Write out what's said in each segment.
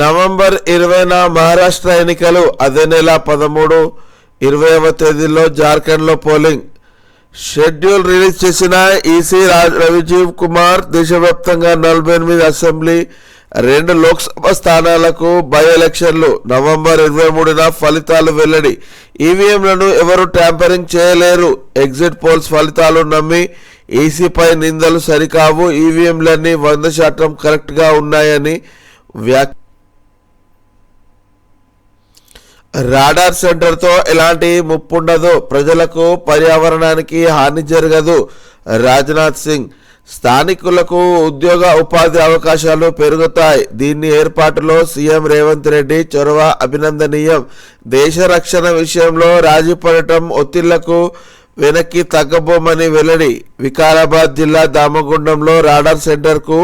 November 20న Maharashtra ఎన్నికలు, అదే నెల 13, 20వ తేదీల్లో జార్ఖండ్లో పోలింగ్. షెడ్యూల్ రిలీజ్ చేసిన ఈసీ రవిజీవ్ కుమార్ దేశవ్యాప్తంగా 48 అసెంబ్లీ, 2 లోక్సభ స్థానాలకు బై ఎలక్షన్లు. నవంబర్ 23న ఫలితాలు వెల్లడి. ఈవీఎంలను ఎవరు ట్యాంపరింగ్ చేయలేరు. ఎగ్జిట్ పోల్స్ ఫలితాలు నమ్మి ఈసీపై నిందలు సరికావు. ఈవీఎంలన్నీ 100% కరెక్ట్గా ఉన్నాయని రాడార్ సెంటర్తో ఎలాంటి ముప్పుండదు, ప్రజలకు పర్యావరణానికి హాని జరగదు. రాజ్నాథ్ సింగ్. స్థానికులకు ఉద్యోగ ఉపాధి అవకాశాలు పెరుగుతాయి. దీని ఏర్పాటులో సీఎం రేవంత్ రెడ్డి చొరవ అభినందనీయం. దేశ రక్షణ విషయంలో రాజీ పడటం ఒత్తిళ్లకు వెనక్కి తగ్గబోమని వెల్లడి. వికారాబాద్ జిల్లా దామగుండంలో రాడార్ సెంటర్కు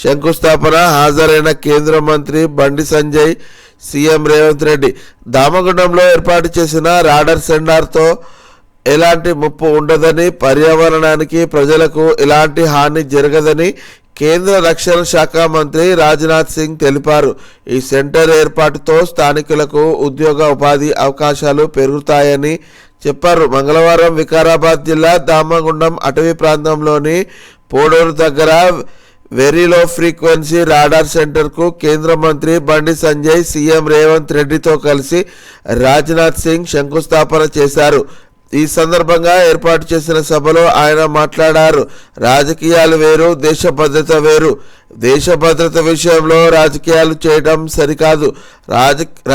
శంకుస్థాపన. హాజరైన కేంద్ర మంత్రి బండి సంజయ్, సీఎం రేవంత్ రెడ్డి. దామగుండంలో ఏర్పాటు చేసిన రాడార్ సెంటర్తో ఎలాంటి ముప్పు ఉండదని, పర్యావరణానికి ప్రజలకు ఎలాంటి హాని జరగదని కేంద్ర రక్షణ శాఖ మంత్రి రాజ్నాథ్ సింగ్ తెలిపారు. ఈ సెంటర్ ఏర్పాటుతో స్థానికులకు ఉద్యోగ ఉపాధి అవకాశాలు పెరుగుతాయని చెప్పారు. మంగళవారం వికారాబాద్ జిల్లా దామగుండం అటవీ ప్రాంతంలోని పోడూరు దగ్గర వెరీ లో ఫ్రీక్వెన్సీ రాడార్ సెంటర్కు కేంద్ర మంత్రి బండి సంజయ్, సీఎం రేవంత్ రెడ్డితో కలిసి రాజ్నాథ్ సింగ్ శంకుస్థాపన చేశారు. ఈ సందర్భంగా ఏర్పాటు చేసిన సభలో ఆయన మాట్లాడారు. రాజకీయాలు వేరు, దేశ భద్రత వేరు. దేశ భద్రత విషయంలో రాజకీయాలు చేయడం సరికాదు.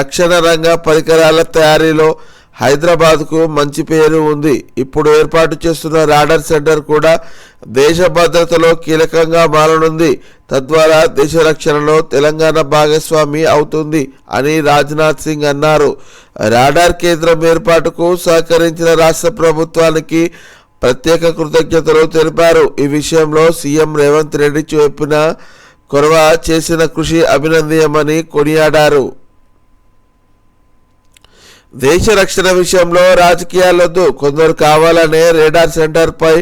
రక్షణ రంగ పరికరాల తయారీలో హైదరాబాద్కు మంచి పేరు ఉంది. ఇప్పుడు ఏర్పాటు చేస్తున్న రాడార్ సెంటర్ కూడా దేశ భద్రతలో కీలకంగా మారనుంది. తద్వారా దేశ రక్షణలో తెలంగాణ భాగస్వామి అవుతుంది అని రాజ్నాథ్ సింగ్ అన్నారు. రాడార్ కేంద్రం ఏర్పాటుకు సహకరించిన రాష్ట్ర ప్రభుత్వానికి ప్రత్యేక కృతజ్ఞతలు తెలిపారు. ఈ విషయంలో సీఎం రేవంత్ రెడ్డి చూపిన కొరవ, చేసిన కృషి అభినందనీయమని కొనియాడారు. దేశ రక్షణ విషయంలో రాజకీయాలొద్దు, కొందరు కావాలనే రాడార్ సెంటర్పై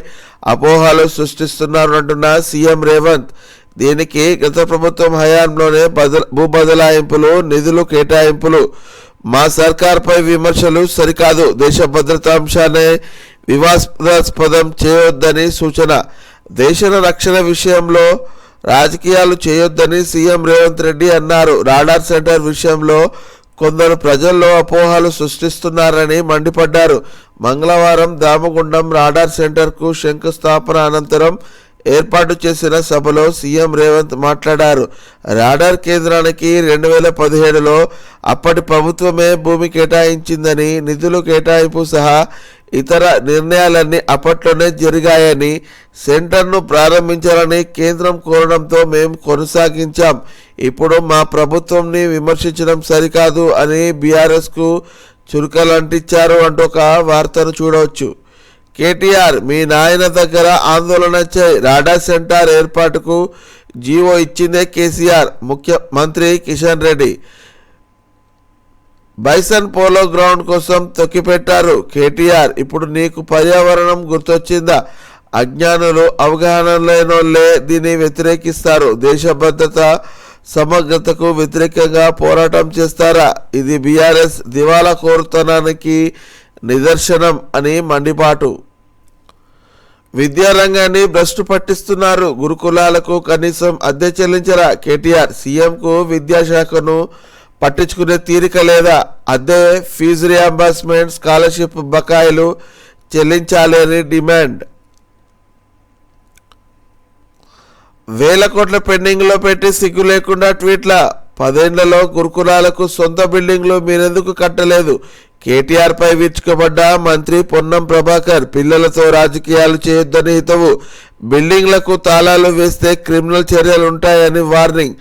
అపోహలు సృష్టిస్తున్నారంటున్న సీఎం రేవంత్. దీనికి గత ప్రభుత్వం హయాంలోనే భూ బదలాయింపులు, నిధులు కేటాయింపులు. మా సర్కార్పై విమర్శలు సరికాదు. దేశ భద్రతా అంశాన్ని వివాదాస్పదం చేయొద్దని సూచన. దేశ రక్షణ విషయంలో రాజకీయాలు చేయొద్దని సీఎం రేవంత్ రెడ్డి అన్నారు. రాడార్ సెంటర్ విషయంలో కొందరు ప్రజల్లో అపోహలు సృష్టిస్తున్నారని మండిపడ్డారు. మంగళవారం దామగుండం రాడార్ సెంటర్కు శంకుస్థాపన అనంతరం ఏర్పాటు చేసిన సభలో సీఎం రేవంత్ మాట్లాడారు. రాడార్ కేంద్రానికి 2017లో అప్పటి ప్రభుత్వమే భూమి కేటాయించిందని, నిధులు కేటాయింపు సహా ఇతర నిర్ణయాలన్నీ అప్పట్లోనే జరిగాయని, సెంటర్ను ప్రారంభించాలని కేంద్రం కోరడంతో మేము కొనసాగించాం. ఇప్పుడు మా ప్రభుత్వంని విమర్శించడం సరికాదు అని బీఆర్ఎస్కు చురుకలంటించారు అంటూ ఒక వార్తను చూడవచ్చు. కేటీఆర్, మీ నాయన దగ్గర ఆందోళన చేయి. రాడార్ సెంటర్ ఏర్పాటుకు జీవో ఇచ్చిందే కేసీఆర్. ముఖ్యమంత్రి Kishan Reddy. Bison polo ground కోసం తొక్కిపెట్టారు కేటీఆర్. ఇప్పుడు నీకు పర్యావరణం గుర్తొచ్చిందా? అజ్ఞానులు, అవగాహన లేనోళ్లే దీన్ని వ్యతిరేకిస్తారు. దేశ భద్రత, సమగ్రతకు వ్యతిరేకంగా పోరాటం చేస్తారా? ఇది బీఆర్ఎస్ దివాలా కోరుతనానికి నిదర్శనం అని మండిపాటు. విద్యారంగాన్ని భ్రష్టు పట్టిస్తున్నారు. గురుకులాలకు కనీసం అద్దె చెల్లించరా? కేటీఆర్. సీఎంకు విద్యాశాఖను పట్టించుకునే తీరిక లేదా? అద్దె, ఫీజు రియంబర్స్మెంట్, స్కాలర్షిప్ బకాయిలు చెల్లించాలి అని డిమాండ్. 1000 కోట్ల పెండింగ్లో పెట్టి సిగ్గు లేకుండా ట్వీట్ల. 10 ఏళ్లలో గురుకులాలకు సొంత బిల్డింగ్లు మీరెందుకు కట్టలేదు? కేటీఆర్ పై విరుచుకుపడ్డ మంత్రి పొన్నం ప్రభాకర్. పిల్లలతో రాజకీయాలు చేయొద్దని హితవు. బిల్డింగ్లకు తాళాలు వేస్తే క్రిమినల్ చర్యలు ఉంటాయని వార్నింగ్.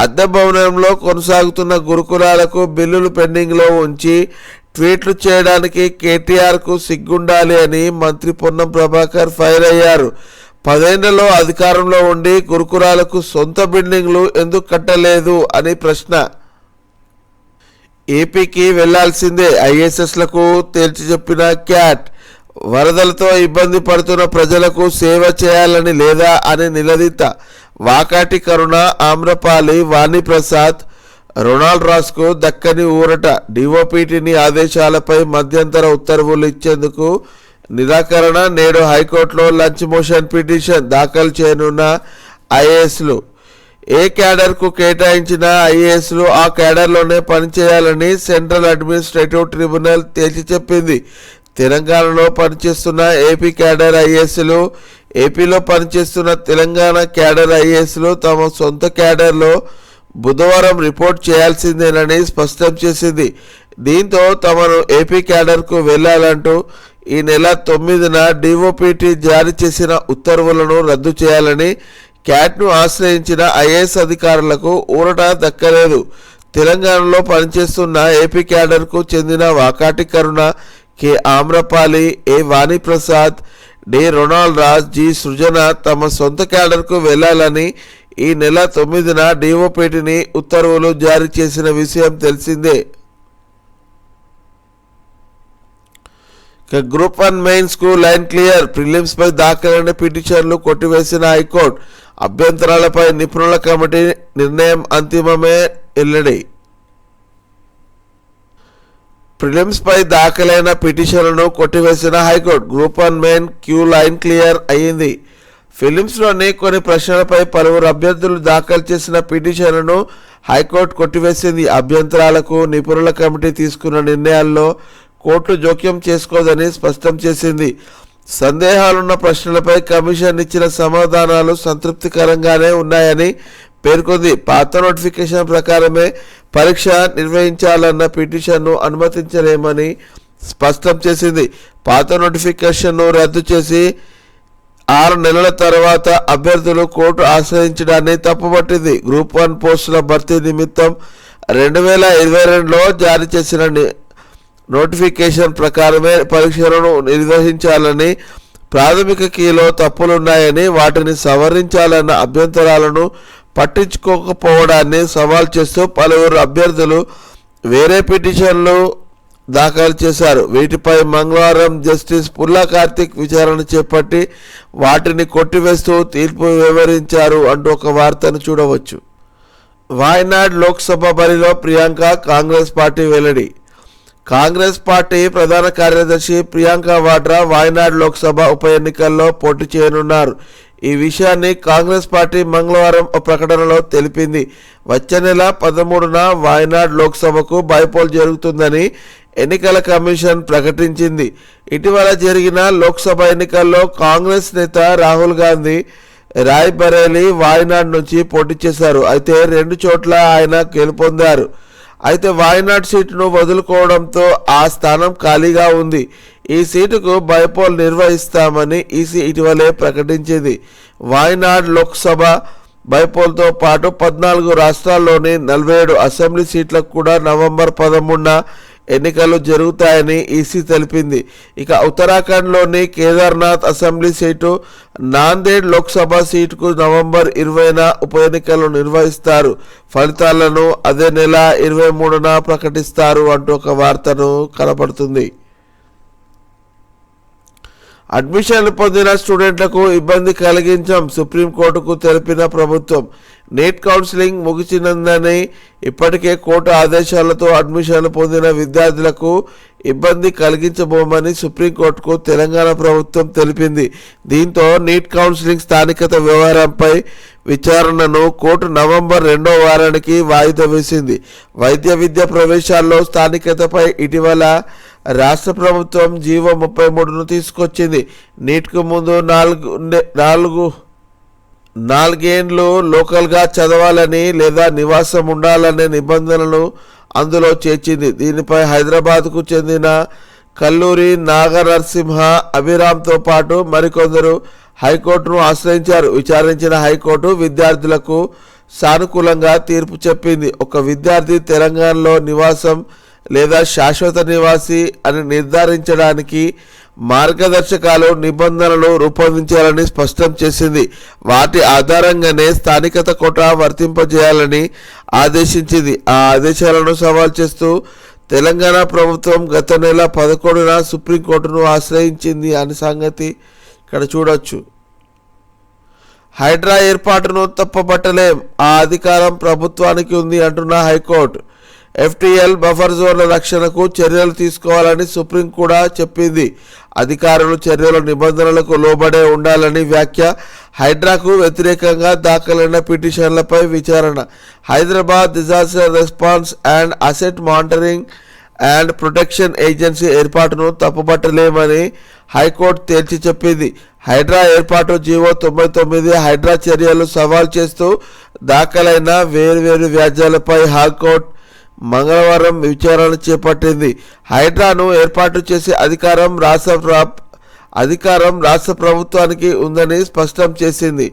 అద్దె భవనంలో కొనసాగుతున్న గురుకులాలకు బిల్లులు పెండింగ్లో ఉంచి ట్వీట్లు చేయడానికి కేటీఆర్కు సిగ్గుండాలి అని మంత్రి పొన్నం ప్రభాకర్ ఫైర్ అయ్యారు. 10 ఏళ్లలో అధికారంలో ఉండి గురుకులాలకు సొంత బిల్డింగ్లు ఎందుకు కట్టలేదు అని ప్రశ్న. ఏపీకి వెళ్లాల్సిందే, ఐఏఎస్లకు తేల్చి చెప్పిన క్యాట్. వరదలతో ఇబ్బంది పడుతున్న ప్రజలకు సేవ చేయాలని లేదా అని నిలదీత. వాకాటి కరుణ, ఆమ్రపాలి, వాణిప్రసాద్, రొనాల్డ్ రాస్కు దక్కని ఊరట. డిఓపిటిని ఆదేశాలపై మధ్యంతర ఉత్తర్వులు ఇచ్చేందుకు నిరాకరణ. నేడు హైకోర్టులో లంచ్ మోషన్ పిటిషన్ దాఖలు చేయనున్న ఐఏఎస్లు. ఏ క్యాడర్కు కేటాయించిన ఐఏఎస్లు ఆ క్యాడర్లోనే పనిచేయాలని సెంట్రల్ అడ్మినిస్ట్రేటివ్ ట్రిబ్యునల్ తేల్చి చెప్పింది. తెలంగాణలో పనిచేస్తున్న ఏపీ క్యాడర్ ఐఏఎస్లు, ఏపీలో పనిచేస్తున్న తెలంగాణ క్యాడర్ ఐఏఎస్లు తమ సొంత క్యాడర్లో బుధవారం రిపోర్ట్ చేయాల్సిందేనని స్పష్టం చేసింది. దీంతో తమను ఏపీ క్యాడర్కు వెళ్లాలంటూ ఈ నెల 9న డిఓపిటి జారీ చేసిన ఉత్తర్వులను రద్దు చేయాలని క్యాట్ను ఆశ్రయించిన ఐఏఎస్ అధికారులకు ఊరట దక్కలేదు. తెలంగాణలో పనిచేస్తున్న ఏపీ క్యాడర్కు చెందిన Vakati Karuna, K Amrapali, A Vaniprasad, D Ronald Raj, G Srujana తమ సొంత క్యాడర్కు వెళ్లాలని ఈ నెల 9న డిఓపిటిని ఉత్తర్వులు జారీ చేసిన విషయం తెలిసిందే. గ్రూప్ 1 మెయిన్స్ కు లైన్ క్లియర్. ప్రిలిమ్స్ పై దాఖలైన పిటిషన్లు కొట్టివేసిన హైకోర్టు. అభ్యంతరాలపై నిపుణుల కమిటీ నిర్ణయం అంతిమమే వెల్లడి. ప్రిలిమ్స్ పై దాఖలైన పిటిషన్లను కొట్టివేసిన హైకోర్టు. గ్రూప్ 1 మెయిన్ క్యూ లైన్ క్లియర్ అయ్యింది. ఫిలిమ్స్లోని కొన్ని ప్రశ్నలపై పలువురు అభ్యర్థులు దాఖలు చేసిన పిటిషన్లను హైకోర్టు కొట్టివేసింది. అభ్యంతరాలకు నిపుణుల కమిటీ తీసుకున్న నిర్ణయాల్లో కోర్టు జోక్యం చేసుకోదని స్పష్టం చేసింది. సందేహాలున్న ప్రశ్నలపై కమిషన్ ఇచ్చిన సమాధానాలు సంతృప్తికరంగానే ఉన్నాయని పేర్కొంది. పాత నోటిఫికేషన్ ప్రకారమే పరీక్ష నిర్వహించాలన్న పిటిషన్ను అనుమతించలేమని స్పష్టం చేసింది. పాత నోటిఫికేషన్ను రద్దు చేసి 6 నెలల తర్వాత అభ్యర్థులు కోర్టు ఆశ్రయించడాన్ని తప్పుపట్టింది. గ్రూప్ 1 పోస్టుల భర్తీ నిమిత్తం 2022లో జారీ చేసిన నోటిఫికేషన్ ప్రకారమే పరీక్షలను నిర్వహించాలని, ప్రాథమిక కీలో తప్పులున్నాయని, వాటిని సవరించాలన్న అభ్యంతరాలను పట్టించుకోకపోవడాన్ని సవాల్ చేస్తూ పలువురు అభ్యర్థులు వేరే పిటిషన్లు దాఖలు చేశారు. వీటిపై మంగళవారం జస్టిస్ పుల్లా కార్తిక్ విచారణ చేపట్టి వాటిని కొట్టివేస్తూ తీర్పు వివరించారు అంటూ ఒక వార్తను చూడవచ్చు. వాయనాడ్ లోక్సభ బరిలో ప్రియాంక, కాంగ్రెస్ పార్టీ వెల్లడి. కాంగ్రెస్ పార్టీ ప్రధాన కార్యదర్శి ప్రియాంక వాడ్రా వాయనాడ్ లోక్సభ ఉప ఎన్నికల్లో పోటీ చేయనున్నారు. ఈ విషయాన్ని కాంగ్రెస్ పార్టీ మంగళవారం ఒక ప్రకటనలో తెలిపింది. వచ్చే నెల 13న వాయనాడ్ లోక్సభకు బైపోల్ జరుగుతుందని ఎన్నికల కమిషన్ ప్రకటించింది. ఇటీవల జరిగిన లోక్సభ ఎన్నికల్లో కాంగ్రెస్ నేత రాహుల్ గాంధీ రాయ్బరేలీ, వాయనాడ్ నుంచి పోటీ చేశారు. అయితే 2 చోట్ల ఆయన గెలుపొందారు. అయితే వాయనాడ్ సీటును వదులుకోవడంతో ఆ స్థానం ఖాళీగా ఉంది. ఈ సీటుకు బైపోల్ నిర్వహిస్తామని ఈసీ ఇటీవలే ప్రకటించింది. వాయనాడ్ లోక్సభ బైపోల్తో పాటు 14 రాష్ట్రాల్లోని 47 అసెంబ్లీ సీట్లకు కూడా నవంబర్ 13న ఎన్నికలు జరుగుతాయని ఈసీ తెలిపింది. ఇక ఉత్తరాఖండ్లోని కేదార్నాథ్ అసెంబ్లీ సీటు, నాందేడ్ లోక్సభ సీటుకు నవంబర్ 20న ఉప ఎన్నికలు నిర్వహిస్తారు. ఫలితాలను అదే నెల 23న ప్రకటిస్తారు అంటూ ఒక వార్తను కనపడుతుంది. అడ్మిషన్లు పొందిన స్టూడెంట్లకు ఇబ్బంది కలిగించాం, సుప్రీంకోర్టుకు తెలిపిన ప్రభుత్వం. నీట్ కౌన్సిలింగ్ ముగిసినందని ఇప్పటికే కోర్టు ఆదేశాలతో అడ్మిషన్లు పొందిన విద్యార్థులకు ఇబ్బంది కలిగించబోమని సుప్రీంకోర్టుకు తెలంగాణ ప్రభుత్వం తెలిపింది. దీంతో నీట్ కౌన్సిలింగ్ స్థానికత వ్యవహారంపై విచారణను కోర్టు నవంబర్ 2వ వారానికి వాయిదా వేసింది. వైద్య విద్య ప్రవేశాల్లో స్థానికతపై ఇటీవల రాష్ట్ర ప్రభుత్వం జీవో 33ను తీసుకొచ్చింది. నీట్కు ముందు 4 ఏండ్లు లోకల్గా చదవాలని లేదా నివాసం ఉండాలనే నిబంధనలు అందులో చేర్చింది. దీనిపై హైదరాబాద్కు చెందిన కల్లూరి నాగనరసింహ, అభిరామ్తో పాటు మరికొందరు హైకోర్టును ఆశ్రయించారు. విచారించిన హైకోర్టు విద్యార్థులకు సానుకూలంగా తీర్పు చెప్పింది. ఒక విద్యార్థి తెలంగాణలో నివాసం లేదా శాశ్వత నివాసి అని నిర్ధారించడానికి మార్గదర్శకాలు, నిబంధనలు రూపొందించాలని స్పష్టం చేసింది. వాటి ఆధారంగానే స్థానికత కోటా వర్తింపజేయాలని ఆదేశించింది. ఆ ఆదేశాలను సవాల్ చేస్తూ తెలంగాణ ప్రభుత్వం గత నెల 11న సుప్రీంకోర్టును ఆశ్రయించింది అనే సంగతి ఇక్కడ చూడొచ్చు. హైడ్రా ఏర్పాటును తప్పుపట్టలేం, ఆ అధికారం ప్రభుత్వానికి ఉంది అంటున్న హైకోర్టు. ఎఫ్టీఎల్ బఫర్ జోన్ల రక్షణకు చర్యలు తీసుకోవాలని సుప్రీం కూడా చెప్పింది. అధికారులు చర్యల నిబంధనలకు లోబడే ఉండాలని వ్యాఖ్య. హైడ్రాకు వ్యతిరేకంగా దాఖలైన పిటిషన్లపై విచారణ. Hyderabad disaster response and asset monitoring and protection agency ఏర్పాటును తప్పుపట్టలేమని హైకోర్టు తేల్చి చెప్పింది. హైడ్రా ఏర్పాటు జీవో 99 హైడ్రా చర్యలు సవాల్ చేస్తూ దాఖలైన వేర్వేరు వ్యాజ్యాలపై హైకోర్టు మంగళవారం విచారణ చేపట్టింది. హైడ్రాను ఏర్పాటు చేసే అధికారం రాష్ట్ర ప్రభుత్వానికి ఉందని స్పష్టం చేసింది.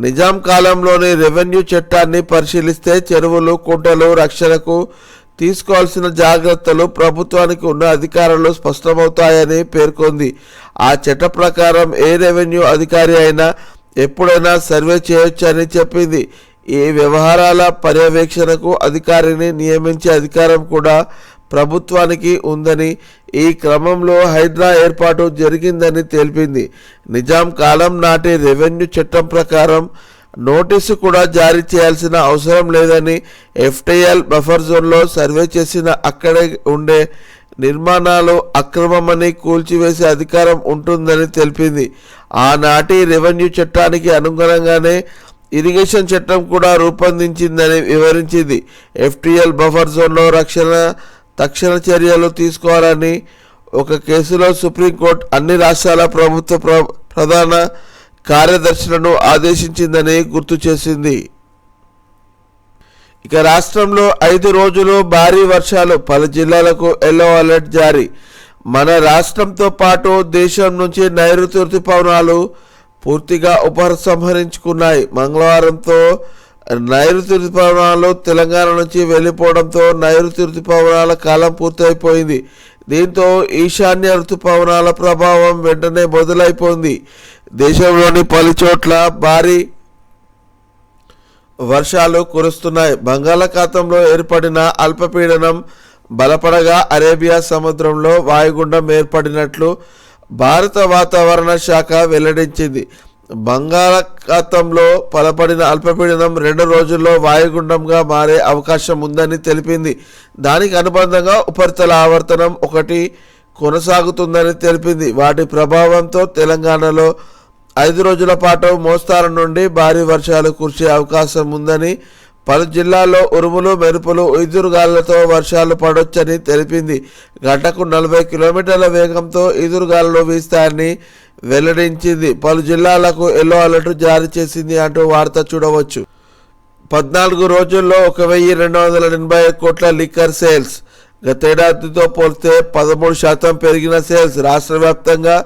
నిజాం కాలంలోని రెవెన్యూ చట్టాన్ని పరిశీలిస్తే చెరువులు, కుంటలు రక్షణకు తీసుకోవాల్సిన జాగ్రత్తలు ప్రభుత్వానికి ఉన్న అధికారాలు స్పష్టమవుతాయని పేర్కొంది. ఆ చట్ట ప్రకారం ఏ రెవెన్యూ అధికారి అయినా ఎప్పుడైనా సర్వే చేయొచ్చని చెప్పింది. ఈ వ్యవహారాల పర్యవేక్షణకు అధికారిని నియమించే అధికారం కూడా ప్రభుత్వానికి ఉందని, ఈ క్రమంలో హైడ్రా ఏర్పాటు జరిగిందని తెలిపింది. నిజాం కాలం నాటి రెవెన్యూ చట్టం ప్రకారం నోటీసు కూడా జారీ చేయాల్సిన అవసరం లేదని, ఎఫ్టీఎల్ బఫర్ జోన్లో సర్వే చేసిన అక్కడే ఉండే నిర్మాణాలు అక్రమమని కూల్చివేసే అధికారం ఉంటుందని తెలిపింది. ఆనాటి రెవెన్యూ చట్టానికి అనుగుణంగానే ఇరిగేషన్ చట్టం కూడా రూపొందించిందని వివరించింది. ఎఫ్టీఎల్ బఫర్ జోన్లో తక్షణ చర్యలు తీసుకోవాలని ఒక కేసులో సుప్రీంకోర్టు అన్ని రాష్ట్రాల ప్రభుత్వ ప్రధాన కార్యదర్శులను ఆదేశించిందని గుర్తు చేసింది. ఇక రాష్ట్రంలో 5 రోజులు భారీ వర్షాలు, పలు జిల్లాలకు ఎల్లో అలర్ట్ జారీ. మన రాష్ట్రంతో పాటు దేశం నుంచి నైరుతి రుతుపవనాలు పూర్తిగా ఉపసంహరించుకున్నాయి. మంగళవారంతో నైరుతి రుతుపవనాలు తెలంగాణ నుంచి వెళ్ళిపోవడంతో నైరుతి రుతుపవనాల కాలం పూర్తయిపోయింది. దీంతో ఈశాన్య రుతుపవనాల ప్రభావం వెంటనే మొదలైపోయింది. దేశంలోని పలు చోట్ల భారీ వర్షాలు కురుస్తున్నాయి. బంగాళాఖాతంలో ఏర్పడిన అల్పపీడనం బలపడగా అరేబియా సముద్రంలో వాయుగుండం ఏర్పడినట్లు భారత వాతావరణ శాఖ వెల్లడించింది. బంగాళాఖాతంలో బలపడిన అల్పపీడనం 2 రోజుల్లో వాయుగుండంగా మారే అవకాశం ఉందని తెలిపింది. దానికి అనుబంధంగా ఉపరితల ఆవర్తనం 1 కొనసాగుతుందని తెలిపింది. వాటి ప్రభావంతో తెలంగాణలో 5 రోజుల పాటు మోస్తారు నుండి భారీ వర్షాలు కురిసే అవకాశం ఉందని, పలు జిల్లాల్లో ఉరుములు, మెరుపులు, ఈదురుగాలులతో వర్షాలు పడొచ్చని తెలిపింది. గంటకు 40 కిలోమీటర్ల వేగంతో ఈదురుగాలులు వీస్తాయని వెల్లడించింది. పలు జిల్లాలకు ఎల్లో అలర్ట్ జారీ చేసింది అంటూ వార్త చూడవచ్చు. 14 రోజుల్లో 1280 కోట్ల లిక్కర్ సేల్స్. గతేడాదితో పోలిస్తే 13% పెరిగిన సేల్స్. రాష్ట్ర వ్యాప్తంగా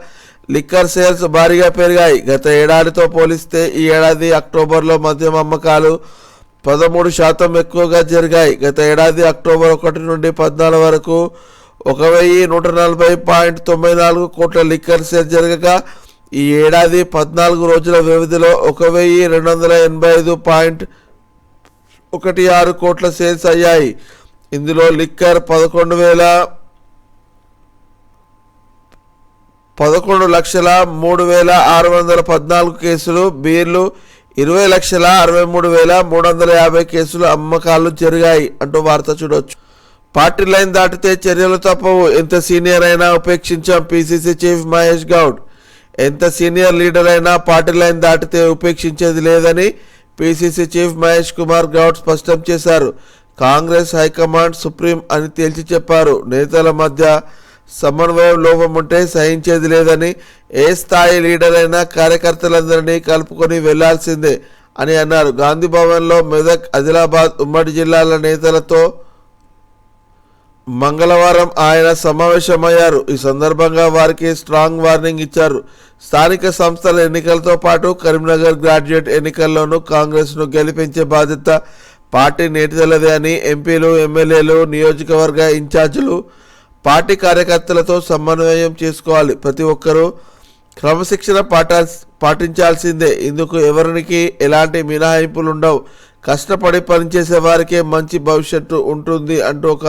లిక్కర్ సేల్స్ భారీగా పెరిగాయి. గత ఏడాదితో పోలిస్తే ఈ ఏడాది అక్టోబర్లో మద్యం అమ్మకాలు 13% ఎక్కువగా జరిగాయి. గత ఏడాది అక్టోబర్ 1 నుండి 14 వరకు 1140.94 కోట్ల లిక్కర్ సేల్ జరగగా, ఈ ఏడాది 14 రోజుల వ్యవధిలో 1285.16 కోట్ల సేల్స్ అయ్యాయి. ఇందులో లిక్కర్ 11,03,614 కేసులు, బీర్లు 20,63,350 కేసులు అమ్మకాలు జరిగాయి అంటూ వార్త చూడవచ్చు. పార్టీ లైన్ దాటితే చర్యలు తప్పవు, ఎంత సీనియర్ అయినా ఉపేక్షించాం పీసీసీ చీఫ్ మహేష్ గౌడ్. ఎంత సీనియర్ లీడర్ అయినా పార్టీ లైన్ దాటితే ఉపేక్షించేది లేదని పీసీసీ చీఫ్ మహేష్ కుమార్ గౌడ్ స్పష్టం చేశారు. కాంగ్రెస్ హైకమాండ్ సుప్రీం అని తేల్చి చెప్పారు. నేతల మధ్య సమన్వయం లోపం ఉంటే సహించేది లేదని, ఏ స్థాయి లీడర్ అయినా కార్యకర్తలందరినీ కలుపుకొని వెళ్లాల్సిందే అని అన్నారు. గాంధీ భవన్లో మెదక్, ఆదిలాబాద్ ఉమ్మడి జిల్లాల నేతలతో మంగళవారం ఆయన సమావేశమయ్యారు. ఈ సందర్భంగా వారికి స్ట్రాంగ్ వార్నింగ్ ఇచ్చారు. స్థానిక సంస్థల ఎన్నికలతో పాటు కరీంనగర్ గ్రాడ్యుయేట్ ఎన్నికల్లోనూ కాంగ్రెస్ను గెలిపించే బాధ్యత పార్టీ నేతలదే అని ఎంపీలు, ఎమ్మెల్యేలు, నియోజకవర్గ ఇన్ఛార్జీలు పార్టీ కార్యకర్తలతో సమన్వయం చేసుకోవాలి. ప్రతి ఒక్కరూ క్రమశిక్షణ పాటించాల్సిందే. ఇందుకు ఎవరికి ఎలాంటి మినహాయింపులు ఉండవు. కష్టపడి పనిచేసే వారికే మంచి భవిష్యత్తు ఉంటుంది అంటూ ఒక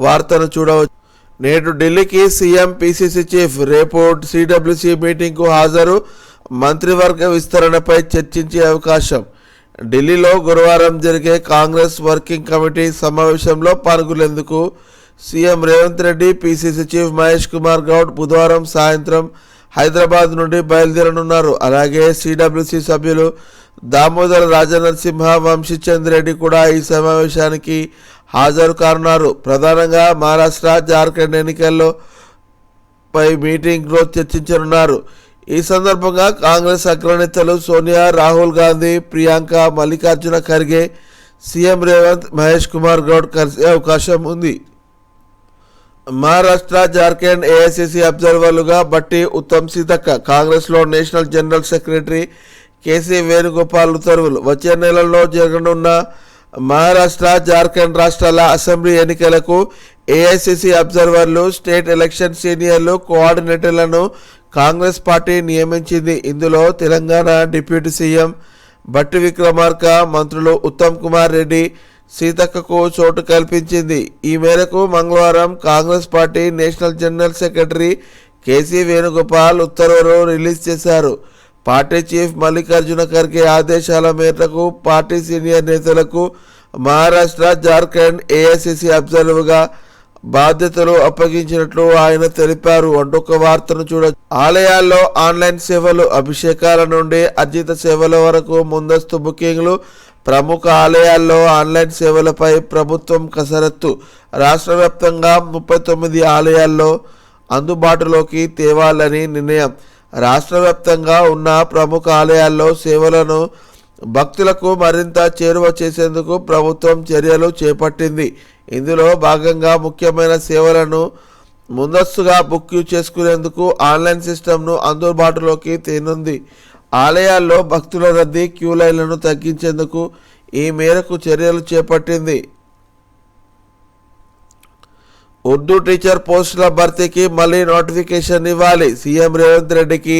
వార్తను చూడవచ్చు. నేడు ఢిల్లీకి సీఎం, పీసీసీ చీఫ్. రేపు సిడబ్ల్యూసీ మీటింగ్కు హాజరు. మంత్రివర్గ విస్తరణపై చర్చించే అవకాశం. ఢిల్లీలో గురువారం జరిగే కాంగ్రెస్ వర్కింగ్ కమిటీ సమావేశంలో పాల్గొనేందుకు CM Revanth Reddy, PCC chief Mahesh Kumar Goud బుధవారం సాయంత్రం హైదరాబాద్ నుండి బయలుదేరనున్నారు. అలాగే సిడబ్ల్యూసీ సభ్యులు దామోదర రాజనరసింహ, వంశీచంద్ రెడ్డి కూడా ఈ సమావేశానికి హాజరు కానున్నారు. ప్రధానంగా మహారాష్ట్ర, జార్ఖండ్ ఎన్నికల్లో పై మీటింగ్లో చర్చించనున్నారు. ఈ సందర్భంగా కాంగ్రెస్ అగ్రనేతలు సోనియా, రాహుల్ గాంధీ, ప్రియాంక, మల్లికార్జున ఖర్గే, సీఎం రేవంత్, మహేష్ కుమార్ గౌడ్ కలిసే అవకాశం ఉంది. మహారాష్ట్ర, జార్ఖండ్ ఏఐసిసి అబ్జర్వర్లుగా బట్టి ఉత్తమ్ సీతక్క, కాంగ్రెస్లో national general secretary KC Venugopal ఉత్తర్వులు. వచ్చే నెలలో జరగనున్న మహారాష్ట్ర, జార్ఖండ్ రాష్ట్రాల అసెంబ్లీ ఎన్నికలకు ఏఐసిసి అబ్జర్వర్లు, స్టేట్ ఎలక్షన్ సీనియర్లు, కోఆర్డినేటర్లను కాంగ్రెస్ పార్టీ నియమించింది. ఇందులో తెలంగాణ డిప్యూటీ సీఎం బట్టి విక్రమార్క, మంత్రులు ఉత్తమ్ కుమార్ రెడ్డి, సీతక్కకు చోటు కల్పించింది. ఈ మేరకు మంగళవారం Congress party national general secretary KC Venugopal ఉత్తర్వులు రిలీజ్ చేశారు. పార్టీ చీఫ్ మల్లికార్జున ఖర్గే ఆదేశాల మేరకు పార్టీ సీనియర్ నేతలకు మహారాష్ట్ర, జార్ఖండ్ ఏఐసిసి అబ్జర్వర్గా బాధ్యతలు అప్పగించినట్లు ఆయన తెలిపారు. ఒక వార్తను చూడొచ్చు. ఆలయాల్లో ఆన్లైన్ సేవలు, అభిషేకాల నుండి అర్జిత సేవల వరకు ముందస్తు బుకింగ్లు. ప్రముఖ ఆలయాల్లో ఆన్లైన్ సేవలపై ప్రభుత్వం కసరత్తు. రాష్ట్ర వ్యాప్తంగా 39 ఆలయాల్లో అందుబాటులోకి తేవాలని నిర్ణయం. రాష్ట్ర వ్యాప్తంగా ఉన్న ప్రముఖ ఆలయాల్లో సేవలను భక్తులకు మరింత చేరువ చేసేందుకు ప్రభుత్వం చర్యలు చేపట్టింది. ఇందులో భాగంగా ముఖ్యమైన సేవలను ముందస్తుగా బుక్ చేసుకునేందుకు ఆన్లైన్ సిస్టమ్ను అందుబాటులోకి తేనుంది. ఆలయాల్లో భక్తుల రద్దీ, క్యూ లైన్లను తగ్గించేందుకు ఈ మేరకు చర్యలు చేపట్టింది. ఉర్దూ టీచర్ పోస్టుల భర్తీకి మళ్ళీ నోటిఫికేషన్ ఇవ్వాలి. సీఎం రేవంత్ రెడ్డికి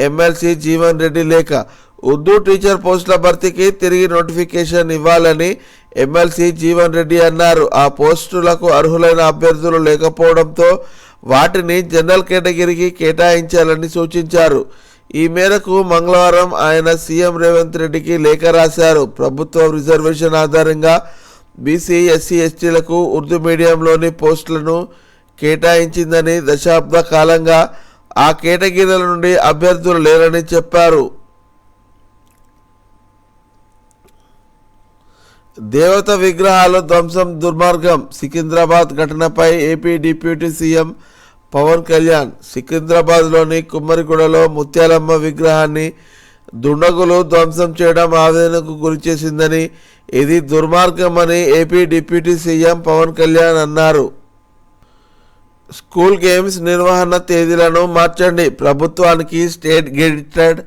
ఎమ్మెల్సీ జీవన్ రెడ్డి లేఖ. ఉర్దూ టీచర్ పోస్టుల భర్తీకి తిరిగి నోటిఫికేషన్ ఇవ్వాలని ఎమ్మెల్సీ జీవన్ రెడ్డి అన్నారు. ఆ పోస్టులకు అర్హులైన అభ్యర్థులు లేకపోవడంతో వాటిని జనరల్ కేటగిరీకి కేటాయించాలని సూచించారు. ఈ మేరకు మంగళవారం ఆయన సీఎం రేవంత్ రెడ్డికి లేఖ రాశారు. ప్రభుత్వం రిజర్వేషన్ ఆధారంగా బీసీ, ఎస్సీ, ఎస్టీలకు ఉర్దూ మీడియంలోని పోస్టులను కేటాయించిందని, దశాబ్ద కాలంగా ఆ కేటగిరీల నుండి అభ్యర్థులు లేరని చెప్పారు. దేవత విగ్రహాలు ధ్వంసం దుర్మార్గం. సికింద్రాబాద్ ఘటనపై AP deputy CM Pawan Kalyan సికింద్రాబాద్లోని కుమ్మరిగూడలో ముత్యాలమ్మ విగ్రహాన్ని దుండగులు ధ్వంసం చేయడం ఆవేదనకు గురిచేసిందని, ఇది దుర్మార్గమని AP deputy CM Pawan Kalyan అన్నారు. స్కూల్ గేమ్స్ నిర్వహణ తేదీలను మార్చండి. ప్రభుత్వానికి స్టేట్ గెజిటెడ్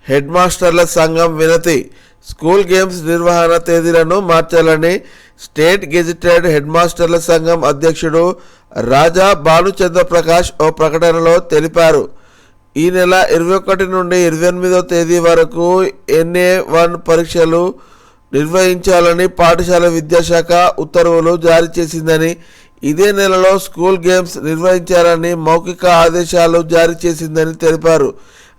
హెడ్ మాస్టర్ల సంఘం వినతి. స్కూల్ గేమ్స్ నిర్వహణ తేదీలను మార్చాలని స్టేట్ గెజిటెడ్ హెడ్ మాస్టర్ల సంఘం అధ్యక్షుడు రాజా భానుచంద్ర ప్రకాష్ ఓ ప్రకటనలో తెలిపారు. ఈ నెల 21 నుండి 28వ తేదీ వరకు NA1 పరీక్షలు నిర్వహించాలని పాఠశాల విద్యాశాఖ ఉత్తర్వులు జారీ చేసిందని, ఇదే నెలలో స్కూల్ గేమ్స్ నిర్వహించాలని మౌఖిక ఆదేశాలు జారీ చేసిందని తెలిపారు.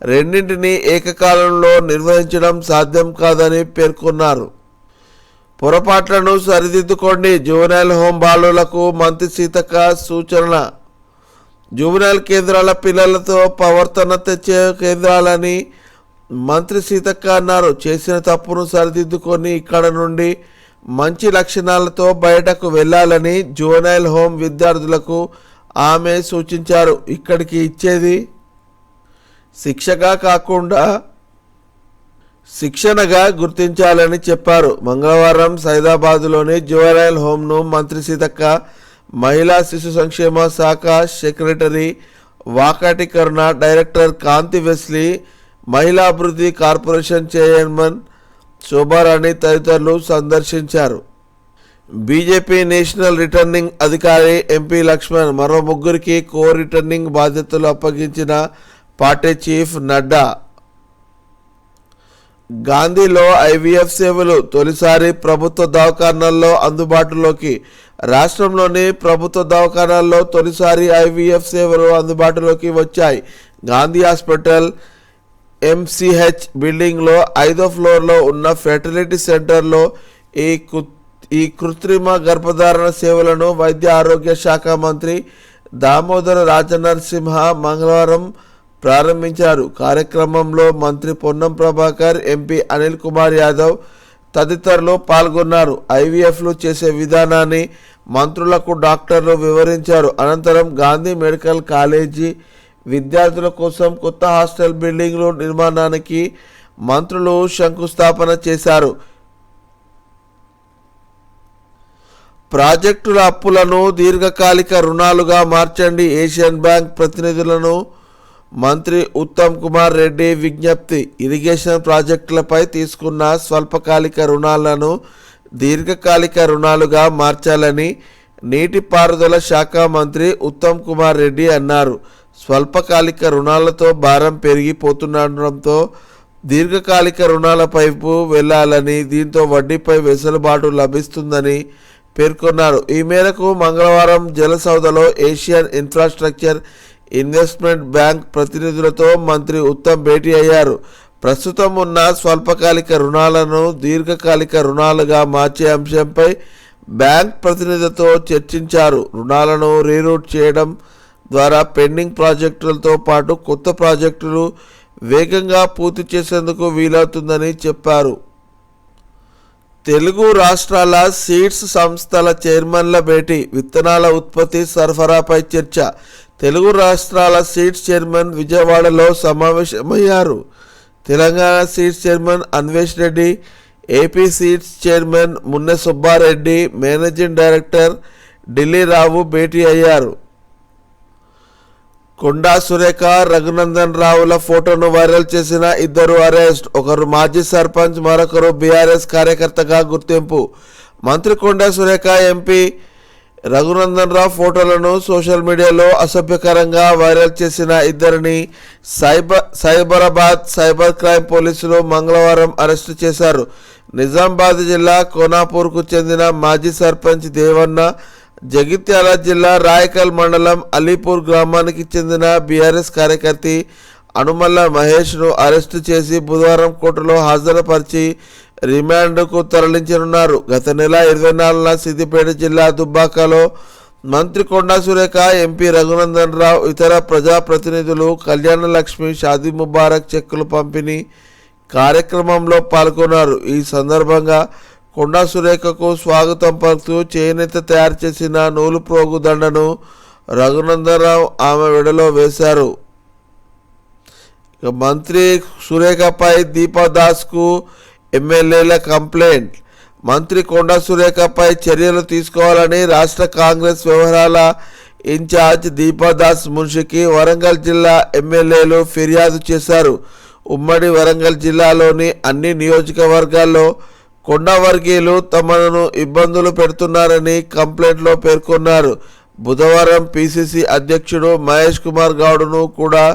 రెండింటినీ ఏకకాలంలో నిర్వహించడం సాధ్యం కాదని పేర్కొన్నారు. పొరపాట్లను సరిదిద్దుకోండి. జువెనైల్ హోం బాలులకు మంత్రి సీతక్క సూచన. జువెనైల్ కేంద్రాల పిల్లలతో ప్రవర్తన తెచ్చే కేంద్రాలని మంత్రి సీతక్క అన్నారు. చేసిన తప్పును సరిదిద్దుకొని ఇక్కడ నుండి మంచి లక్షణాలతో బయటకు వెళ్ళాలని జువెనైల్ హోం విద్యార్థులకు ఆమె సూచించారు. ఇక్కడికి ఇచ్చేది శిక్షగా కాకుండా శిక్షణగా గుర్తించాలని చెప్పారు. మంగళవారం సైదాబాద్లోని జువెనైల్ హోంను మంత్రి సీతక్క, మహిళా శిశు సంక్షేమ శాఖ సెక్రటరీ వాకాటి కరుణ, డైరెక్టర్ కాంతి వెస్లీ, మహిళా అభివృద్ధి కార్పొరేషన్ చైర్మన్ శోభారాణి తదితరులు సందర్శించారు. బీజేపీ నేషనల్ రిటర్నింగ్ అధికారి ఎంపీ లక్ష్మణ్, మరో ముగ్గురికి కో రిటర్నింగ్ బాధ్యతలు అప్పగించిన పార్టీ చీఫ్ నడ్డా. గాంధీలో IVF సేవలు తొలిసారి ప్రభుత్వ దవాఖానాల్లో అందుబాటులోకి. రాష్ట్రంలోని ప్రభుత్వ దవాఖానాల్లో తొలిసారి IVF సేవలు అందుబాటులోకి వచ్చాయి. గాంధీ హాస్పిటల్, ఎంసీహెచ్ బిల్డింగ్లో 5వ ఫ్లోర్లో ఉన్న ఫెర్టిలిటీ సెంటర్లో ఈ కృత్రిమ గర్భధారణ సేవలను వైద్య ఆరోగ్య శాఖ మంత్రి దామోదర రాజనరసింహ మంగళవారం ప్రారంభించారు. కార్యక్రమంలో మంత్రి పొన్నం ప్రభాకర్, ఎంపీ అనిల్ కుమార్ యాదవ్ తదితరులు పాల్గొన్నారు. ఐవీఎఫ్లు చేసే విధానాన్ని మంత్రులకు డాక్టర్లు వివరించారు. అనంతరం గాంధీ మెడికల్ కాలేజీ విద్యార్థుల కోసం కొత్త హాస్టల్ బిల్డింగ్లు నిర్మాణానికి మంత్రులు శంకుస్థాపన చేశారు. ప్రాజెక్టుల అప్పులను దీర్ఘకాలిక రుణాలుగా మార్చండి, ఏషియన్ బ్యాంక్ ప్రతినిధులను మంత్రి ఉత్తమ్ కుమార్ రెడ్డి విజ్ఞప్తి. ఇరిగేషన్ ప్రాజెక్టులపై తీసుకున్న స్వల్పకాలిక రుణాలను దీర్ఘకాలిక రుణాలుగా మార్చాలని నీటిపారుదల శాఖ మంత్రి ఉత్తమ్ కుమార్ రెడ్డి అన్నారు. స్వల్పకాలిక రుణాలతో భారం పెరిగిపోతుండటంతో దీర్ఘకాలిక రుణాల వైపు వెళ్లాలని, దీంతో వడ్డీపై వెసులుబాటు లభిస్తుందని పేర్కొన్నారు. ఈ మేరకు మంగళవారం జలసౌధలో ఏషియన్ ఇన్ఫ్రాస్ట్రక్చర్ ఇన్వెస్ట్మెంట్ బ్యాంక్ ప్రతినిధులతో మంత్రి ఉత్తమ్ భేటీ అయ్యారు. ప్రస్తుతం ఉన్న స్వల్పకాలిక రుణాలను దీర్ఘకాలిక రుణాలుగా మార్చే అంశంపై బ్యాంక్ ప్రతినిధులతో చర్చించారు. రుణాలను రీరూట్ చేయడం ద్వారా పెండింగ్ ప్రాజెక్టులతో పాటు కొత్త ప్రాజెక్టులు వేగంగా పూర్తి చేసేందుకు వీలవుతుందని చెప్పారు. తెలుగు రాష్ట్రాల సీడ్స్ సంస్థల చైర్మన్ల భేటీ, విత్తనాల ఉత్పత్తి సరఫరాపై చర్చ. తెలుగు రాష్ట్రాల సీడ్స్ చైర్మన్ విజయవాడలో సమావేశమయ్యారు. Telangana seeds chairman Anvesh Reddy, AP seeds chairman Munne Subbareddy, managing director Dilli Rao భేటీ అయ్యారు. కొండా సురేఖ, రఘునందన్ రావుల ఫోటోను వైరల్ చేసిన ఇద్దరు అరెస్ట్. ఒకరు మాజీ సర్పంచ్, మరొకరు బీఆర్ఎస్ కార్యకర్తగా గుర్తింపు. మంత్రి కొండా సురేఖ, ఎంపీ రఘునందన్ రావు ఫోటోలను సోషల్ మీడియాలో అసభ్యకరంగా వైరల్ చేసిన ఇద్దరిని సైబరాబాద్ సైబర్ క్రైమ్ పోలీసులు మంగళవారం అరెస్టు చేశారు. నిజామాబాద్ జిల్లా కోనాపూర్కు చెందిన మాజీ సర్పంచ్ దేవన్న, జగిత్యాల జిల్లా రాయకల్ మండలం అలీపూర్ గ్రామానికి చెందిన బీఆర్ఎస్ కార్యకర్త అనుమల్ల మహేష్ను అరెస్టు చేసి బుధవారం కోర్టులో హాజరుపరిచి రిమాండ్కు తరలించనున్నారు. గత నెల 24న సిద్దిపేట జిల్లా దుబ్బాకలో మంత్రి కొండా సురేఖ, ఎంపీ రఘునందన్ రావు, ఇతర ప్రజాప్రతినిధులు కళ్యాణ లక్ష్మి, షాదీ ముబారక్ చెక్కులు పంపిణీ కార్యక్రమంలో పాల్గొన్నారు. ఈ సందర్భంగా కొండా సురేఖకు స్వాగతం పలుకుతూ చేనేత తయారు చేసిన నూలు ప్రోగు దండను రఘునందన్ రావు ఆమె వెడలో వేశారు. మంత్రి సురేఖపై దీపాదాస్కు ఎమ్మెల్యేల కంప్లైంట్. మంత్రి కొండా సురేఖపై చర్యలు తీసుకోవాలని రాష్ట్ర కాంగ్రెస్ వ్యవహారాల ఇన్ఛార్జ్ దీపాదాస్ మున్షికి వరంగల్ జిల్లా ఎమ్మెల్యేలు ఫిర్యాదు చేశారు. ఉమ్మడి వరంగల్ జిల్లాలోని అన్ని నియోజకవర్గాల్లో కొండా వర్గీయులు తమను ఇబ్బందులు పెడుతున్నారని కంప్లైంట్లో పేర్కొన్నారు. బుధవారం పిసిసి అధ్యక్షుడు మహేష్ కుమార్ గౌడ్ను కూడా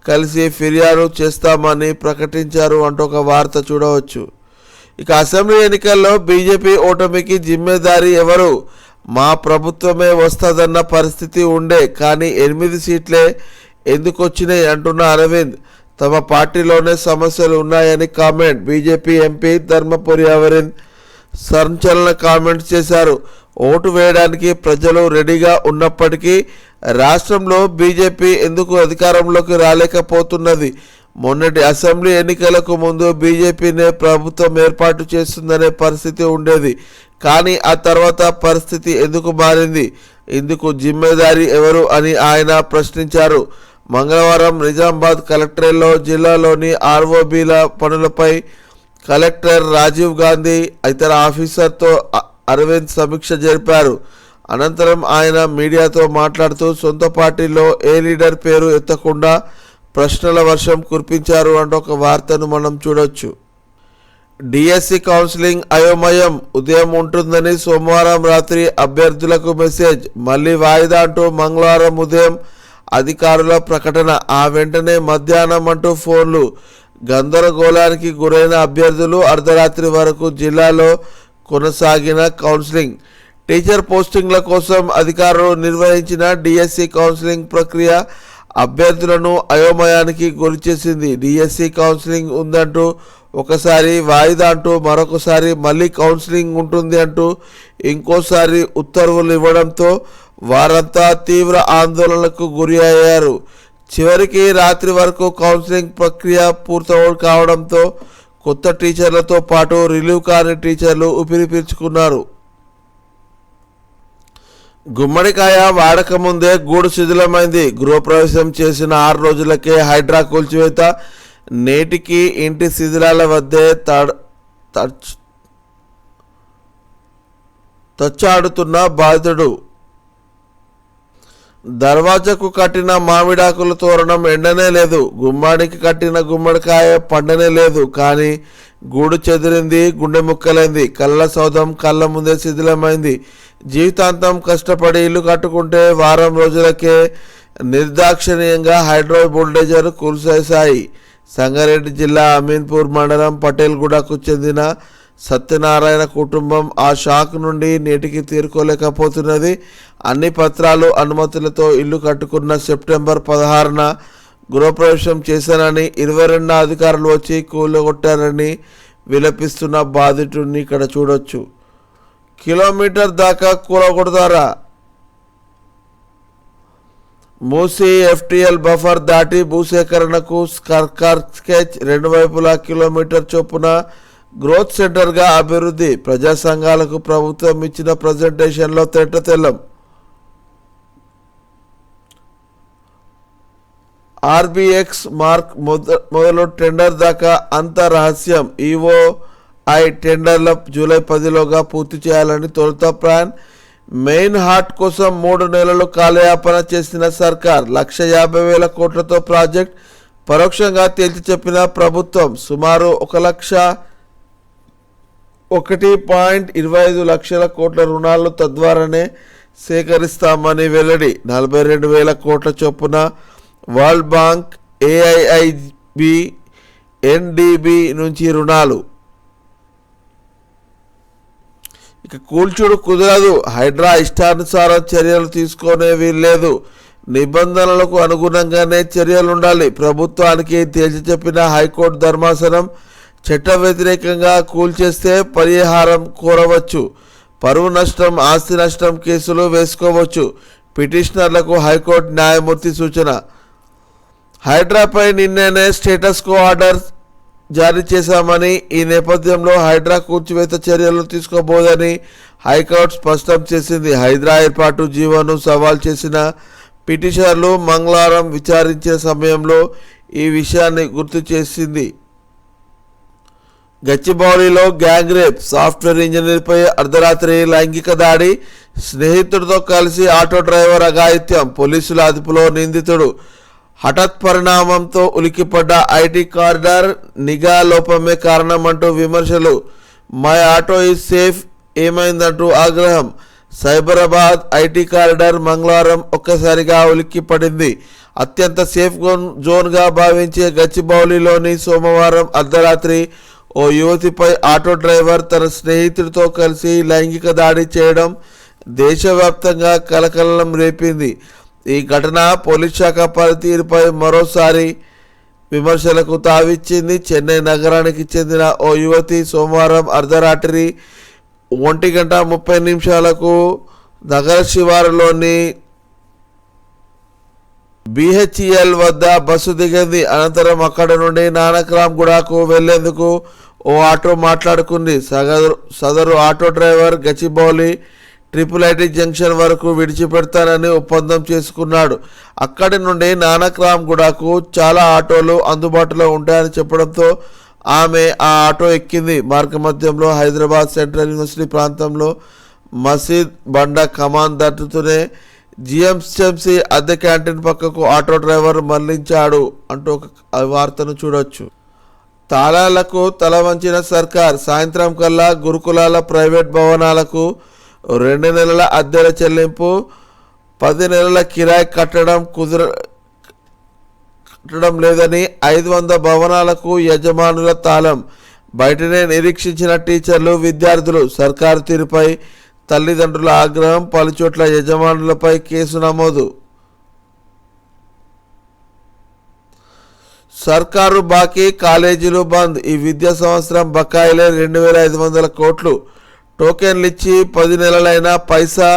కలిసి ఫిర్యాదు చేస్తామని ప్రకటించారు అంటూ ఒక వార్త చూడవచ్చు. ఇక అసెంబ్లీ ఎన్నికల్లో బీజేపీ ఓటమికి జిమ్మేదారీ ఎవరు? మా ప్రభుత్వమే వస్తుందన్న పరిస్థితి ఉండే, కానీ 8 సీట్లే ఎందుకు వచ్చినాయి అంటున్న అరవింద్. తమ పార్టీలోనే సమస్యలు ఉన్నాయని comment. BJP MP Dharmapuri Arvind సంచలన కామెంట్ చేశారు. ఓటు వేయడానికి ప్రజలు రెడీగా ఉన్నప్పటికీ రాష్ట్రంలో బీజేపీ ఎందుకు అధికారంలోకి రాలేకపోతున్నది? మొన్నటి అసెంబ్లీ ఎన్నికలకు ముందు బీజేపీనే ప్రభుత్వం ఏర్పాటు చేస్తుందనే పరిస్థితి ఉండేది, కానీ ఆ తర్వాత పరిస్థితి ఎందుకు మారింది? ఇందుకు జిమ్మేదారీ ఎవరు అని ఆయన ప్రశ్నించారు. మంగళవారం నిజామాబాద్ కలెక్టరేట్లో జిల్లాలోని ఆర్ఓబీల పనులపై కలెక్టర్ రాజీవ్ గాంధీ ఇతర ఆఫీసర్తో అరవింద్ సమీక్ష జరిపారు. అనంతరం ఆయన మీడియాతో మాట్లాడుతూ సొంత పార్టీలో ఏ లీడర్ పేరు ఎత్తకుండా ప్రశ్నల వర్షం కురిపించారు అంటూ ఒక వార్తను మనం చూడొచ్చు. డిఎస్సి కౌన్సిలింగ్ అయోమయం, ఉదయం ఉంటుందని సోమవారం రాత్రి అభ్యర్థులకు మెసేజ్, మళ్ళీ వాయిదా అంటూ మంగళవారం ఉదయం అధికారుల ప్రకటన. ఆ వెంటనే మధ్యాహ్నం అంటూ ఫోన్లు. గందరగోళానికి గురైన అభ్యర్థులు అర్ధరాత్రి వరకు జిల్లాలో కొనసాగిన కౌన్సిలింగ్. టీచర్ పోస్టింగ్ల కోసం అధికారులు నిర్వహించిన డిఎస్సి కౌన్సిలింగ్ ప్రక్రియ అభ్యర్థులను అయోమయానికి గురిచేసింది. డిఎస్సి కౌన్సిలింగ్ ఉందంటూ ఒకసారి వాయిదా అంటూ మరొకసారి మళ్ళీ కౌన్సిలింగ్ ఉంటుంది అంటూ ఇంకోసారి ఉత్తర్వులు ఇవ్వడంతో వారంతా తీవ్ర ఆందోళనలకు గురి అయ్యారు. చివరికి రాత్రి వరకు కౌన్సిలింగ్ ప్రక్రియ పూర్తి కావడంతో కొత్త టీచర్లతో పాటు రిలీవ్ కాని టీచర్లు ఊపిరి పీల్చుకున్నారు. గుమ్మడికాయ వాడక ముందే గూడు శిథిలమైంది. గృహప్రవేశం చేసిన 6 రోజులకే హైడ్రా కూల్చివేత. నేటికి ఇంటి శిథిలాల వద్దే తచ్చాడుతున్న బాధితుడు. దర్వాజకు కట్టిన మామిడాకుల తోరణం ఎండనే లేదు. గుమ్మాడికి కట్టిన గుమ్మడికాయ పండనే లేదు. కానీ గూడు చెదిరింది, గుండె ముక్కలైంది. కళ్ళ సౌధం కళ్ళ ముందే శిథిలమైంది. జీవితాంతం కష్టపడి ఇల్లు కట్టుకుంటే వారం రోజులకే నిర్దాక్షిణ్యంగా హైడ్రో బుల్డోజర్ కూల్చేశాయి. సంగారెడ్డి జిల్లా అమీన్పూర్ మండలం పటేల్గూడకు చెందిన సత్యనారాయణ కుటుంబం ఆ షాక్ నుండి నేటికి తీరుకోలేకపోతున్నది. అన్ని పత్రాలు అనుమతులతో ఇల్లు కట్టుకున్న సెప్టెంబర్ 16న గృహప్రవేశం చేశానని 22న అధికారులు వచ్చి కూలగొట్టారని విలపిస్తున్న బాధితుడిని ఇక్కడ చూడొచ్చు. కిలోమీటర్ దాకా కూలగొడతారా? మూసీ ఎఫ్టీఎల్ బఫర్ దాటి భూసేకరణకు సర్కార్ స్కెచ్. 2 వైపులా కిలోమీటర్ చొప్పున గ్రోత్ సెంటర్గా అభివృద్ధి. ప్రజా సంఘాలకు ప్రభుత్వం ఇచ్చిన ప్రజెంటేషన్లో తెల్లం. ఆర్బిఎక్స్ మార్క్ మొదలు టెండర్ దాకా అంత రహస్యం. ఈఓఐ టెండర్ల జూలై 10లోగా పూర్తి చేయాలని తొలుత ప్లాన్. మెయిన్ హార్ట్ కోసం 3 నెలలు కాలయాపన చేసిన సర్కార్. 1,50,000 కోట్లతో ప్రాజెక్ట్ పరోక్షంగా తేల్చి చెప్పిన ప్రభుత్వం. సుమారు 1.25 లక్షల కోట్ల రుణాలను తద్వారానే సేకరిస్తామని వెల్లడి. 42,000 కోట్ల చొప్పున వరల్డ్ బ్యాంక్, ఏఐఐబి, ఎన్డిబి నుంచి రుణాలు. ఇక కూల్చుడు కుదరదు. హైడ్రా ఇష్టానుసారం చర్యలు తీసుకునే వీల్లేదు. నిబంధనలకు అనుగుణంగానే చర్యలుండాలి. ప్రభుత్వానికి తేల్చి చెప్పిన హైకోర్టు ధర్మాసనం చట్ట వ్యతిరేకంగా కూల్చేస్తే పరిహారం కోరవచ్చు. పరువు నష్టం, ఆస్తి నష్టం కేసులు వేసుకోవచ్చు. పిటిషనర్లకు హైకోర్టు న్యాయమూర్తి సూచన. హైడ్రాపై నిన్ననే స్టేటస్ కో ఆర్డర్ జారీ చేశామని, ఈ నేపథ్యంలో హైడ్రా కూల్చివేత చర్యలు తీసుకోబోదని హైకోర్టు స్పష్టం చేసింది. హైడ్రా ఏర్పాటు జీవోను సవాల్ చేసిన పిటిషనర్లు మంగళవారం విచారించిన సమయంలో ఈ విషయాన్ని గుర్తు చేసింది. గచ్చిబౌలిలో గ్యాంగ్ రేప్. సాఫ్ట్వేర్ ఇంజనీర్పై అర్ధరాత్రి లైంగిక దాడి. స్నేహితుడితో కలిసి ఆటో డ్రైవర్ అఘాయిత్యం. పోలీసుల అదుపులో నిందితుడు. హఠాత్ పరిణామంతో ఉలిక్కిపడ్డ ఐటీ కారిడార్. నిఘా లోపమే కారణమంటూ విమర్శలు. మై ఆటో ఈజ్ సేఫ్, ఏమైందంటూ ఆగ్రహం. సైబరాబాద్ ఐటీ కారిడార్ మంగళవారం ఒక్కసారిగా ఉలిక్కిపడింది. అత్యంత సేఫ్ జోన్గా భావించే గచ్చిబౌలిలోని సోమవారం అర్ధరాత్రి ఓ యువతిపై ఆటో డ్రైవర్ తన స్నేహితుడితో కలిసి లైంగిక దాడి చేయడం దేశవ్యాప్తంగా కలకలం రేపింది. ఈ ఘటన పోలీస్ శాఖ పనితీరుపై మరోసారి విమర్శలకు తావిచ్చింది. చెన్నై నగరానికి చెందిన ఓ యువతి సోమవారం అర్ధరాత్రి 1:30 నగర శివారులోని బిహెచ్ఈఎల్ వద్ద బస్సు దిగింది. అనంతరం అక్కడ నుండి నానక్రామ్గూడకు వెళ్లేందుకు ఓ ఆటో మాట్లాడుకుంది. సదరు auto driver Gachibowli IIT junction వరకు విడిచిపెడతానని ఒప్పందం చేసుకున్నాడు. అక్కడి నుండి నానక్రామ్గూడకు చాలా ఆటోలు అందుబాటులో ఉంటాయని చెప్పడంతో ఆమె ఆ ఆటో ఎక్కింది. మార్గమధ్యంలో హైదరాబాద్ సెంట్రల్ యూనివర్సిటీ ప్రాంతంలో మసీద్ బండ కమాన్ దాటుతూనే జిఎంసి అద్దె క్యాంటీన్ పక్కకు ఆటో డ్రైవర్ మళ్లించాడు అంటూ ఒక వార్తను చూడొచ్చు. తాళాలకు తల వంచిన సర్కార్. సాయంత్రం కల్లా గురుకులాల ప్రైవేట్ భవనాలకు 2 నెలల అద్దెల చెల్లింపు, 10 నెలల కిరాయి కట్టడం లేదని 500 భవనాలకు యజమానుల తాళం. బయటనే నిరీక్షించిన టీచర్లు, విద్యార్థులు. సర్కారు తీరుపై తల్లిదండ్రుల ఆగ్రహం. పలుచోట్ల యజమానులపై కేసు నమోదు. సర్కారు బాకీ, కాలేజీలు బంద్. ఈ విద్యా సంవత్సరం బకాయిలే 2,500 కోట్లు. టోకెన్లు ఇచ్చి 10 నెలలైనా పైసా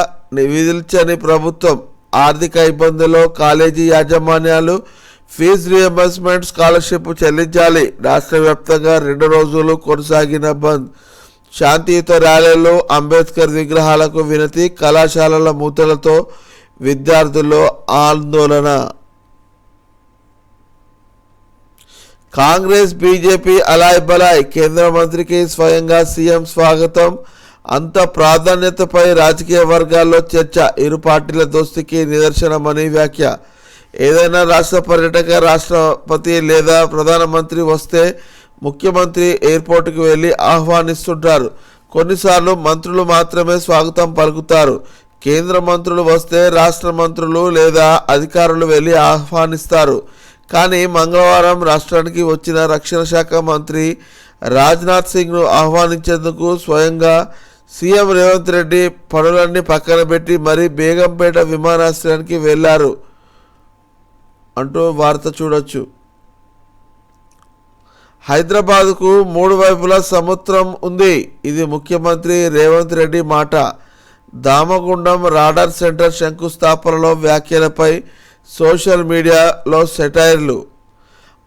విధించని ప్రభుత్వం. ఆర్థిక ఇబ్బందుల్లో కాలేజీ యాజమాన్యాలు ఫీజు రియంబర్స్మెంట్, స్కాలర్షిప్ చెల్లించాలి. రాష్ట్ర వ్యాప్తంగా 2 రోజులు కొనసాగిన బంద్. శాంతియుత ర్యాలీలు, అంబేద్కర్ విగ్రహాలకు వినతి. కళాశాలల మూతలతో విద్యార్థుల్లో ఆందోళన. కాంగ్రెస్ బీజేపీ అలాయ్ బలాయ్. కేంద్ర మంత్రికి స్వయంగా సీఎం స్వాగతం. అంత ప్రాధాన్యతపై రాజకీయ వర్గాల్లో చర్చ. ఇరు పార్టీల దోస్తీకి నిదర్శనమని వ్యాఖ్య. ఏదైనా రాష్ట్ర పర్యటక రాష్ట్రపతి లేదా ప్రధానమంత్రి వస్తే ముఖ్యమంత్రి ఎయిర్పోర్టుకు వెళ్ళి ఆహ్వానిస్తుంటారు. కొన్నిసార్లు మంత్రులు మాత్రమే స్వాగతం పలుకుతారు. కేంద్ర మంత్రులు వస్తే రాష్ట్ర మంత్రులు లేదా అధికారులు వెళ్ళి ఆహ్వానిస్తారు. కానీ మంగళవారం రాష్ట్రానికి వచ్చిన రక్షణ శాఖ మంత్రి రాజ్నాథ్ సింగ్ను ఆహ్వానించేందుకు స్వయంగా సీఎం రేవంత్ రెడ్డి పనులన్నీ పక్కన పెట్టి మరీ బేగంపేట విమానాశ్రయానికి వెళ్లారు అంటూ వార్త చూడొచ్చు. హైదరాబాద్కు 3 వైపులా సముద్రం ఉంది. ఇది ముఖ్యమంత్రి రేవంత్ రెడ్డి మాట. దామగుండం రాడార్ సెంటర్ శంకుస్థాపనలో వ్యాఖ్యలపై సోషల్ మీడియాలో సెటైర్లు.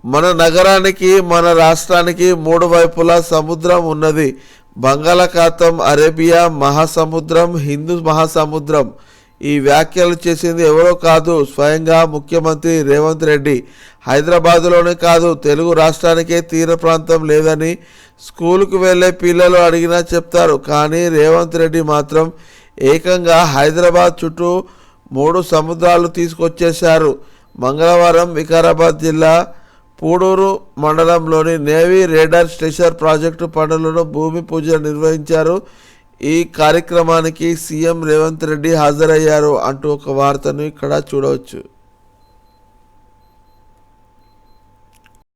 మన నగరానికి, మన రాష్ట్రానికి 3 వైపులా సముద్రం ఉన్నది. బంగాళాఖాతం, అరేబియా మహాసముద్రం, హిందూ మహాసముద్రం. ఈ వ్యాఖ్యలు చేసింది ఎవరో కాదు, స్వయంగా ముఖ్యమంత్రి రేవంత్ రెడ్డి. హైదరాబాదులోనే కాదు, తెలుగు రాష్ట్రానికే తీర ప్రాంతం లేదని స్కూలుకు వెళ్ళే పిల్లలు అడిగినా చెప్తారు. కానీ రేవంత్ రెడ్డి మాత్రం ఏకంగా హైదరాబాద్ చుట్టూ 3 సముద్రాలు తీసుకొచ్చేశారు. మంగళవారం వికారాబాద్ జిల్లా పూడూరు మండలంలోని నేవీ రేడార్ స్టేషన్ ప్రాజెక్టు పనులను భూమి పూజ నిర్వహించారు. ఈ కార్యక్రమానికి సీఎం రేవంత్ రెడ్డి హాజరయ్యారు అంటూ ఒక వార్తను ఇక్కడ చూడవచ్చు.